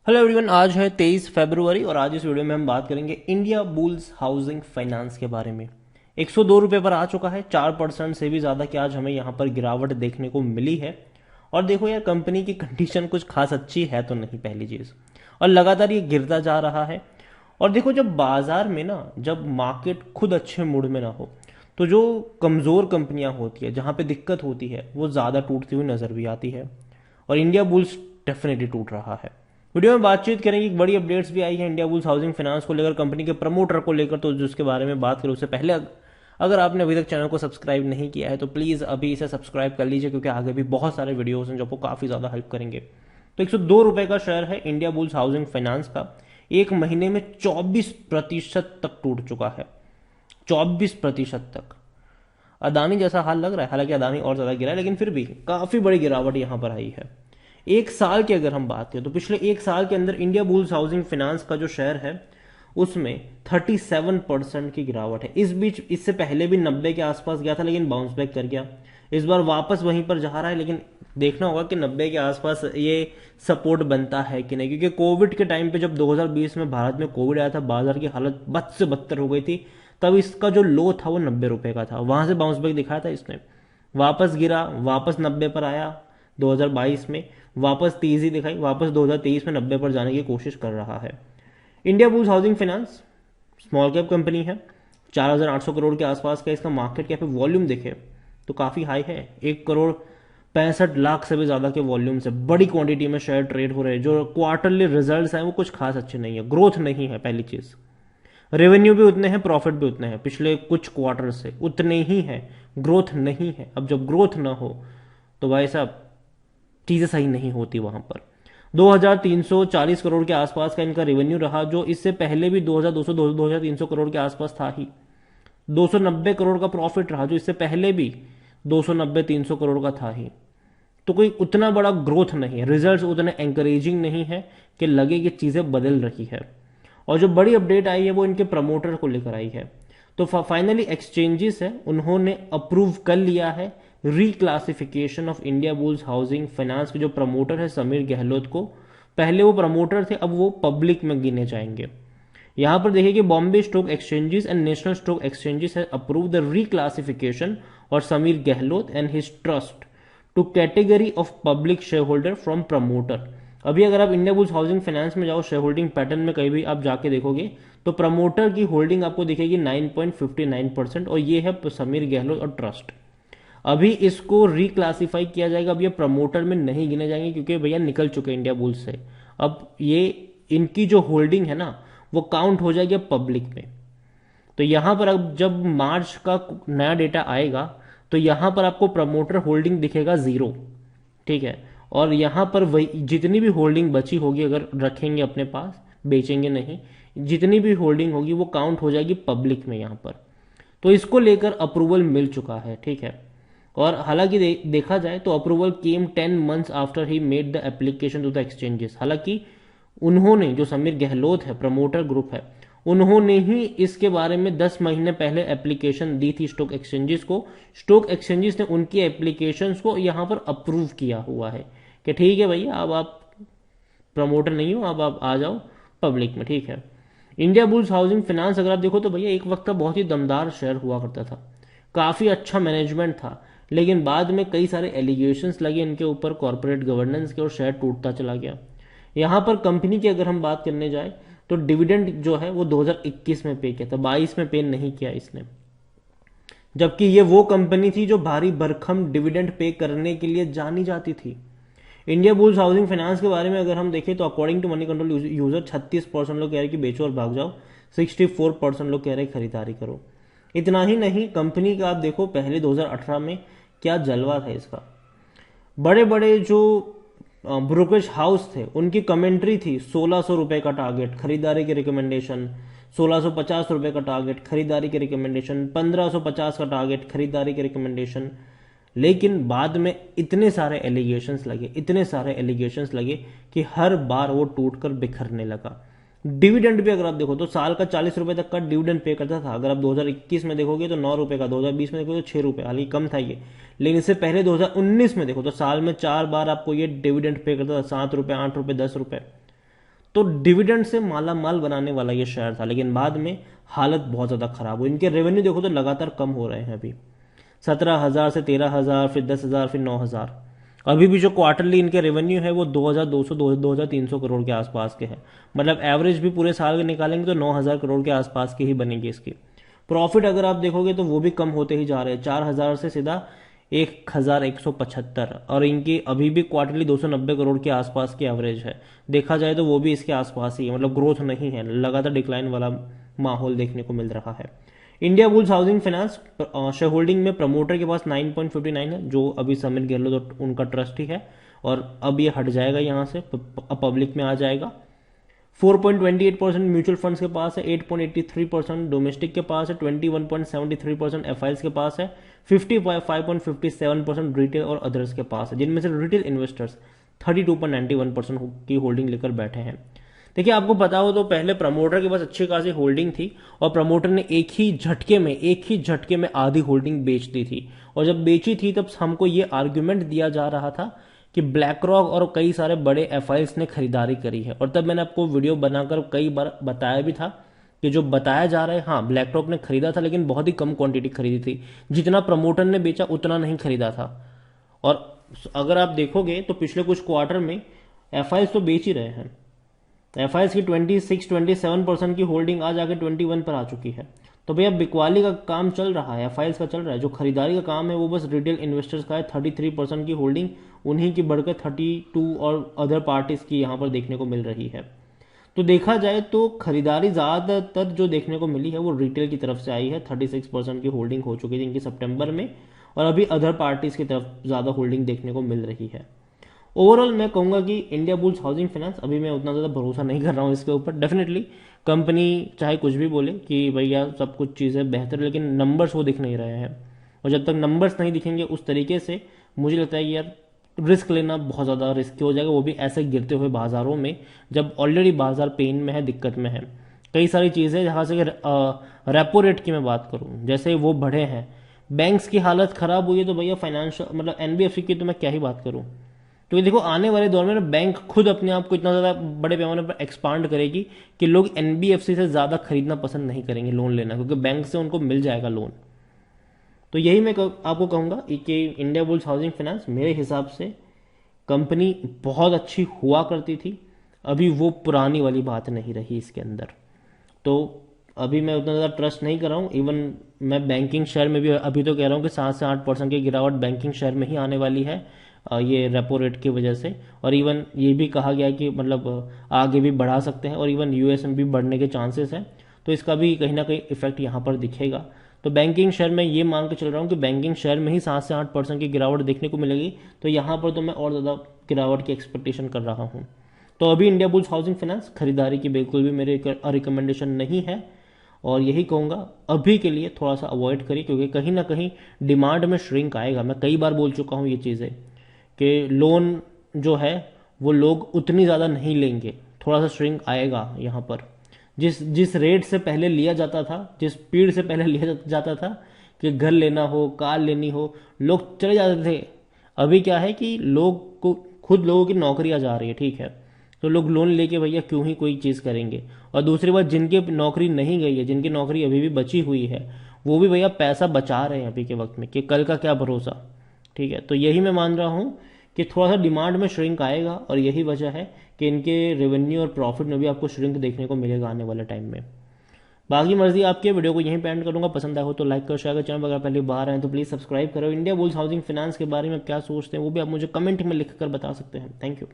Hello everyone, आज है 23 फरवरी और आज इस वीडियो में हम बात करेंगे इंडिया बुल्स हाउसिंग फाइनेंस के बारे में। 102 रुपये पर आ चुका है, 4% से भी ज़्यादा की आज हमें यहाँ पर गिरावट देखने को मिली है। और देखो यार, कंपनी की कंडीशन कुछ खास अच्छी है तो नहीं, पहली चीज़। और लगातार ये गिरता जा रहा है। और देखो, जब बाजार में ना, जब मार्केट खुद अच्छे मूड में ना हो, तो जो कमज़ोर कंपनियां होती है, जहाँ पे दिक्कत होती है, वो ज़्यादा टूटती हुई नज़र भी आती है। और इंडिया बुल्स डेफिनेटली टूट रहा है। वीडियो में बातचीत करेंगे, एक बड़ी अपडेट्स भी आई है इंडिया बुल्स हाउसिंग फाइनेंस को लेकर, कंपनी के प्रमोटर को लेकर। तो जिसके बारे में बात करें उससे पहले, अगर आपने अभी तक चैनल को सब्सक्राइब नहीं किया है तो प्लीज़ अभी इसे सब्सक्राइब कर लीजिए, क्योंकि आगे भी बहुत सारे वीडियोस हैं जो आपको काफ़ी ज़्यादा हेल्प करेंगे। तो 102 रुपये का शेयर है इंडिया बुल्स हाउसिंग फाइनेंस का। एक महीने में 24% तक टूट चुका है, 24% तक। अदानी जैसा हाल लग रहा है, हालांकि अदानी और ज़्यादा गिरा है, लेकिन फिर भी काफ़ी बड़ी गिरावट यहाँ पर आई है। एक साल की अगर हम बात करें तो पिछले एक साल के अंदर इंडिया बुल्स हाउसिंग फाइनेंस का जो शेयर है उसमें 37% की गिरावट है। इस बीच इससे पहले भी 90 के आसपास गया था, लेकिन बाउंस बैक कर गया। इस बार वापस वहीं पर जा रहा है, लेकिन देखना होगा कि 90 के आसपास ये सपोर्ट बनता है कि नहीं, क्योंकि कोविड के टाइम पे जब 2020 में भारत में कोविड आया था, बाजार की हालत बद से बदतर हो गई थी। तब इसका जो लो था वो 90 रुपए का था, वहां से बाउंस बैक दिखाया था इसने। वापस गिरा, वापस 90 पर आया 2022 में, वापस तेजी दिखाई, वापस 2023 में 90 पर जाने की कोशिश कर रहा है। India bulls housing finance small cap company है, 4,800 करोड़ के आसपास का इसका मार्केट कैप है। वॉल्यूम देखे तो काफ़ी हाई है, 1,65,00,000 से भी ज़्यादा के वॉल्यूम से बड़ी क्वांटिटी में शेयर ट्रेड हो रहे हैं। जो क्वार्टरली रिजल्ट्स हैं वो कुछ खास अच्छे नहीं है, ग्रोथ नहीं है पहली चीज़। रेवेन्यू भी उतने हैं, प्रॉफिट भी उतने हैं, पिछले कुछ क्वार्टर से उतने ही हैं, ग्रोथ नहीं है। अब जब ग्रोथ ना हो तो भाई साहब चीज़ें सही नहीं होती वहां पर। 2,340 करोड़ के आसपास का इनका रेवेन्यू रहा, जो इससे पहले भी 2,200 2,300 करोड़ के आसपास था ही। 290 करोड़ का प्रॉफिट रहा, जो इससे पहले भी 290-300 करोड़ का था ही। तो कोई उतना बड़ा ग्रोथ नहीं है, रिजल्ट्स उतने एंकरेजिंग नहीं है कि लगे कि चीज़ें बदल रही है। और जो बड़ी अपडेट आई है वो इनके प्रमोटर को लेकर आई है। तो फाइनली एक्सचेंजेस है उन्होंने अप्रूव कर लिया है reclassification of India bulls housing finance के जो प्रमोटर है समीर गहलोत को। पहले वो प्रमोटर थे, अब वो पब्लिक में गिने जाएंगे। यहां पर देखिए कि Bombay stock exchanges and national stock exchanges है अप्रूव द रिक्लासिफिकेशन और Sameer Gehlot and his trust to category of public shareholder from promoter. अभी अगर आप इंडिया बुल्स हाउसिंग फाइनेंस में जाओ, शेयर होल्डिंग पैटर्न में कहीं भी आप जाके देखोगे तो प्रमोटर की होल्डिंग आपको दिखेगी 9.59%, और ये है समीर गहलोत और ट्रस्ट। अभी इसको रिक्लासिफाई किया जाएगा, अब ये प्रमोटर में नहीं गिने जाएंगे क्योंकि भैया निकल चुके इंडिया बुल्स से। अब ये इनकी जो होल्डिंग है ना वो काउंट हो जाएगी पब्लिक में। तो यहां पर अब जब मार्च का नया डेटा आएगा तो यहां पर आपको प्रमोटर होल्डिंग दिखेगा 0, ठीक है। और यहां पर वही जितनी भी होल्डिंग बची होगी, अगर रखेंगे अपने पास, बेचेंगे नहीं, जितनी भी होल्डिंग होगी वो काउंट हो जाएगी पब्लिक में यहां पर। तो इसको लेकर अप्रूवल मिल चुका है, ठीक है। और हालांकि देखा जाए तो approval came 10 months after he made the application to the exchanges. हालांकि उन्होंने, जो समीर गहलोत है, प्रमोटर ग्रुप है, उन्होंने ही इसके बारे में 10 महीने पहले एप्लीकेशन दी थी स्टॉक एक्सचेंजेस को। स्टॉक एक्सचेंजेस ने उनकी एप्लीकेशंस को यहां पर अप्रूव किया हुआ है कि ठीक है भैया, अब आप प्रमोटर नहीं हो, अब आप आ जाओ पब्लिक में, ठीक है। इंडिया बुल्स हाउसिंग फाइनेंस अगर आप देखो तो भैया एक वक्त का बहुत ही दमदार शेयर हुआ करता था, काफी अच्छा मैनेजमेंट था, लेकिन बाद में कई सारे एलिगेशंस लगे इनके ऊपर कॉर्पोरेट गवर्नेंस के, और शेयर टूटता चला गया। यहां पर कंपनी की अगर हम बात करने जाए तो डिविडेंड जो है वो 2021 में पे किया था, 22 में पे नहीं किया इसने। जबकि ये वो कंपनी थी जो भारी भरखम डिविडेंड पे करने के लिए जानी जाती थी। इंडिया बुल्स हाउसिंग फाइनेंस के बारे में अगर हम देखें तो according to Moneycontrol user 36% लोग कह रहे हैं कि बेचो और भाग जाओ, 64% लोग कह रहे हैं खरीदारी करो। इतना ही नहीं, कंपनी का आप देखो पहले 2018 में क्या जलवा था इसका। बड़े बड़े जो ब्रोकरेज हाउस थे उनकी कमेंट्री थी 1,600 रुपए का टारगेट खरीदारी के रिकमेंडेशन, 1,650 रुपए का टारगेट खरीदारी के रिकमेंडेशन, 1,550 का टारगेट खरीदारी के रिकमेंडेशन। लेकिन बाद में इतने सारे एलिगेशंस लगे, इतने सारे एलिगेशंस लगे कि हर बार वो टूटकर बिखरने लगा। डिविडेंड भी अगर आप देखो तो साल का 40 रुपए तक का डिविडेंड पे करता था। अगर आप 2021 में देखोगे तो 9 रुपए का, 2020 में देखोगे तो 6 रुपए, हालांकि कम था ये। लेकिन इससे पहले 2019 में देखो तो साल में 4 बार आपको ये डिविडेंड पे करता था, 7 रुपए, 8 रुपए, 10 रुपए। तो डिविडेंड से माला माल बनाने वाला ये शेयर था, लेकिन बाद में हालत बहुत ज़्यादा खराब हुई। इनके रेवेन्यू देखो तो लगातार कम हो रहे हैं, अभी 17,000 से 13,000, फिर 10,000, फिर 9,000। अभी भी जो क्वार्टरली इनके रेवेन्यू है वो 2,200 2,300 करोड़ के आसपास के हैं। मतलब एवरेज भी पूरे साल के निकालेंगे तो 9,000 करोड़ के आसपास की ही बनेगी इसकी। प्रॉफिट अगर आप देखोगे तो वो भी कम होते ही जा रहे हैं, 4,000 से सीधा 1,175, और इनकी अभी भी क्वार्टरली 290 करोड़ के आसपास की एवरेज है। देखा जाए तो वो भी इसके आसपास ही है, मतलब ग्रोथ नहीं है, लगातार डिक्लाइन वाला माहौल देखने को मिल रहा है। India bulls housing finance share holding में प्रमोटर के पास 9.59 है, जो अभी समीर गहलोत उनका ट्रस्ट ही है, और अब ये हट जाएगा यहाँ से, पब्लिक में आ जाएगा। 4.28% म्यूचुअल फंड्स के पास है, 8.83% डोमेस्टिक के पास है, 21.73% एफआईएस के पास है, 55.57% रिटेल और अदर्स के पास है, जिनमें से रिटेल इन्वेस्टर्स 32.91% की होल्डिंग लेकर बैठे हैं। देखिए, आपको पता हो तो पहले प्रमोटर के पास अच्छी खासी होल्डिंग थी, और प्रमोटर ने एक ही झटके में आधी होल्डिंग बेच दी थी। और जब बेची थी तब हमको ये आर्ग्यूमेंट दिया जा रहा था कि ब्लैक रॉक और कई सारे बड़े एफआईएस ने खरीदारी करी है, और तब मैंने आपको वीडियो बनाकर कई बार बताया भी था कि जो बताया जा रहा है, हाँ ब्लैक रॉक ने खरीदा था, लेकिन बहुत ही कम क्वांटिटी खरीदी थी, जितना प्रमोटर ने बेचा उतना नहीं खरीदा था। और अगर आप देखोगे तो पिछले कुछ क्वार्टर में एफआईएस तो बेच ही रहे हैं। एफआईएस की 26-27% की होल्डिंग आज आके 21 पर आ चुकी है। तो भैया बिकवाली का काम चल रहा है, एफआईएस का चल रहा है, जो खरीदारी का काम है वो बस रिटेल इन्वेस्टर्स का है। 33% की होल्डिंग उन्हीं की बढ़कर 32 और अदर पार्टीज की यहाँ पर देखने को मिल रही है। तो देखा जाए तो खरीदारी ज़्यादातर जो देखने को मिली है वो रिटेल की तरफ से आई है। 36% की होल्डिंग हो चुकी थी इनकी सितंबर में, और अभी अदर पार्टीज की तरफ ज़्यादा होल्डिंग देखने को मिल रही है। ओवरऑल मैं कहूँगा कि इंडिया बुल्स हाउसिंग फाइनेंस, अभी मैं उतना ज़्यादा भरोसा नहीं कर रहा हूँ इसके ऊपर। डेफिनेटली कंपनी चाहे कुछ भी बोले कि भैया सब कुछ चीज़ें बेहतर, लेकिन नंबर्स वो दिख नहीं रहे हैं, और जब तक नंबर्स नहीं दिखेंगे उस तरीके से, मुझे लगता है कि यार रिस्क लेना बहुत ज़्यादा रिस्की हो जाएगा, वो भी ऐसे गिरते हुए बाजारों में, जब ऑलरेडी बाजार पेन में है, दिक्कत में है। कई सारी चीज़ें, जहाँ से रेपो रेट की मैं बात करूँ, जैसे वो बढ़े हैं, बैंक्स की हालत खराब हुई है, तो भैया फाइनेंशियल मतलब एनबीएफसी की तो मैं क्या ही बात करूँ। क्योंकि देखो आने वाले दौर में ना बैंक खुद अपने आप को इतना ज़्यादा बड़े पैमाने पर एक्सपांड करेगी कि लोग एनबीएफसी से ज़्यादा खरीदना पसंद नहीं करेंगे लोन लेना, क्योंकि बैंक से उनको मिल जाएगा लोन। तो यही मैं आपको कहूँगा कि इंडिया बुल्स हाउसिंग फाइनेंस मेरे हिसाब से कंपनी बहुत अच्छी हुआ करती थी, अभी वो पुरानी वाली बात नहीं रही इसके अंदर। तो अभी मैं उतना ज़्यादा ट्रस्ट नहीं कर रहा हूँ। इवन मैं बैंकिंग शेयर में भी अभी तो कह रहा हूँ कि 7 से 8% की गिरावट बैंकिंग शेयर में ही आने वाली है, ये रेपो रेट की वजह से। और इवन ये भी कहा गया कि मतलब आगे भी बढ़ा सकते हैं, और इवन यूएस में भी बढ़ने के चांसेस हैं, तो इसका भी कहीं ना कहीं इफेक्ट यहाँ पर दिखेगा। तो बैंकिंग शेयर में ये मान के चल रहा हूँ कि बैंकिंग शेयर में ही 7 से 8% की गिरावट देखने को मिलेगी, तो यहाँ पर तो मैं और ज़्यादा गिरावट की एक्सपेक्टेशन कर रहा हूँ। तो अभी इंडिया बुल्स हाउसिंग फाइनेंस खरीदारी की बिल्कुल भी मेरे रिकमेंडेशन नहीं है, और यही कहूँगा अभी के लिए थोड़ा सा अवॉइड करिए, क्योंकि कहीं ना कहीं डिमांड में श्रिंक आएगा। मैं कई बार बोल चुका हूँ ये चीज़ें कि लोन जो है वो लोग उतनी ज़्यादा नहीं लेंगे, थोड़ा सा श्रिंक आएगा यहाँ पर। जिस रेट से पहले लिया जाता था, जिस स्पीड से पहले लिया जाता था कि घर लेना हो, कार लेनी हो, लोग चले जाते थे। अभी क्या है कि लोग को खुद लोगों की नौकरियां जा रही है, ठीक है, तो लोग लोन लेके भैया क्यों ही कोई चीज़ करेंगे। और दूसरी बात, जिनकी नौकरी नहीं गई है, जिनकी नौकरी अभी भी बची हुई है, वो भी भैया पैसा बचा रहे हैं अभी के वक्त में, कि कल का क्या भरोसा। ठीक है, तो यही मैं मान रहा हूँ कि थोड़ा सा डिमांड में श्रिंक आएगा, और यही वजह है कि इनके रेवेन्यू और प्रॉफिट में भी आपको श्रिंक देखने को मिलेगा आने वाले टाइम में। बाकी मर्जी आपके, वीडियो को यहीं पे एंड करूंगा। पसंद आया हो तो लाइक करो, शेयर करो, चैनल अगर पहले बाहर आए तो प्लीज़ सब्सक्राइब करो। इंडिया बुल्स हाउसिंग फाइनेंस के बारे में क्या सोचते हैं वो भी आप मुझे कमेंट में लिख कर बता सकते हैं। Thank you.